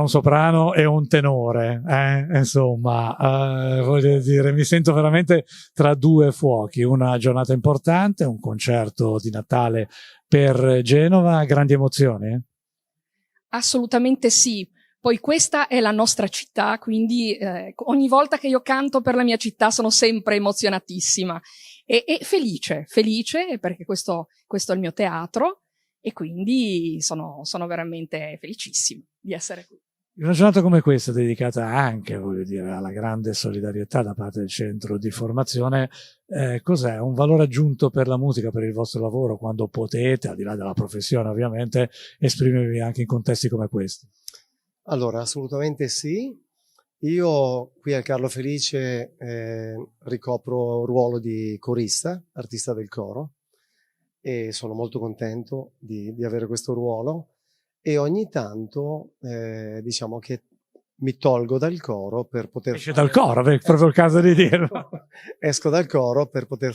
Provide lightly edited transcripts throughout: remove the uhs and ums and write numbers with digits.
un soprano e un tenore, insomma, voglio dire, mi sento veramente tra due fuochi, una giornata importante, un concerto di Natale per Genova, grandi emozioni? Assolutamente sì. Poi questa è la nostra città, quindi ogni volta che io canto per la mia città sono sempre emozionatissima e felice perché questo è il mio teatro e quindi sono veramente felicissima di essere qui. Una giornata come questa, dedicata anche, voglio dire, alla grande solidarietà da parte del centro di formazione, cos'è? Un valore aggiunto per la musica, per il vostro lavoro, quando potete, al di là della professione ovviamente, esprimervi anche in contesti come questi? Allora, assolutamente sì. Io qui al Carlo Felice ricopro il ruolo di corista, artista del coro, e sono molto contento di avere questo ruolo. E ogni tanto diciamo che mi tolgo dal coro per poter Esce dal coro, è proprio il caso di dirlo. Esco dal coro per poter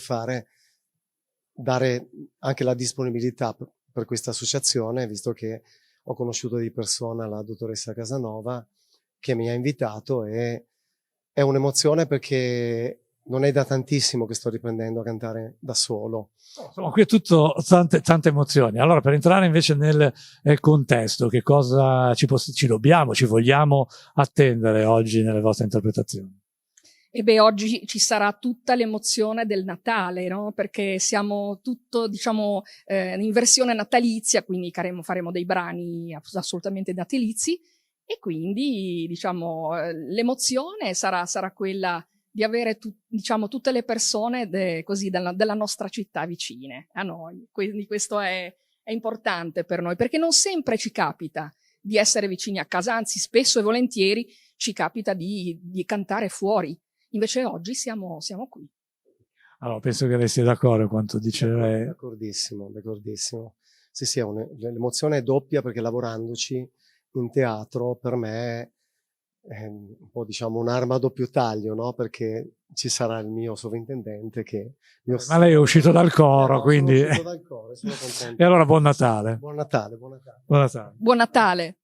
dare anche la disponibilità per questa associazione, visto che ho conosciuto di persona la dottoressa Casanova che mi ha invitato e è un'emozione perché non è da tantissimo che sto riprendendo a cantare da solo. Insomma, qui è tutto tante emozioni. Allora, per entrare invece nel contesto, che cosa ci dobbiamo, ci vogliamo attendere oggi nelle vostre interpretazioni? E beh, oggi ci sarà tutta l'emozione del Natale, no? Perché siamo tutto, diciamo, in versione natalizia, quindi faremo dei brani assolutamente natalizi e quindi, diciamo, l'emozione sarà quella di avere diciamo tutte le persone della nostra città vicine a noi. Quindi questo è importante per noi, perché non sempre ci capita di essere vicini a casa, anzi spesso e volentieri ci capita di cantare fuori. Invece oggi siamo qui. Allora, penso che lei sia d'accordo con quanto dice lei. D'accordissimo. Sì, l'emozione è doppia perché lavorandoci in teatro per me è un po' diciamo un'arma a doppio taglio, no? Perché ci sarà il mio sovrintendente che... Ma lei è uscito dal coro, quindi... Sono uscito dal coro, sono contento. E allora buon Natale. Buon Natale. Buon Natale. Buon Natale.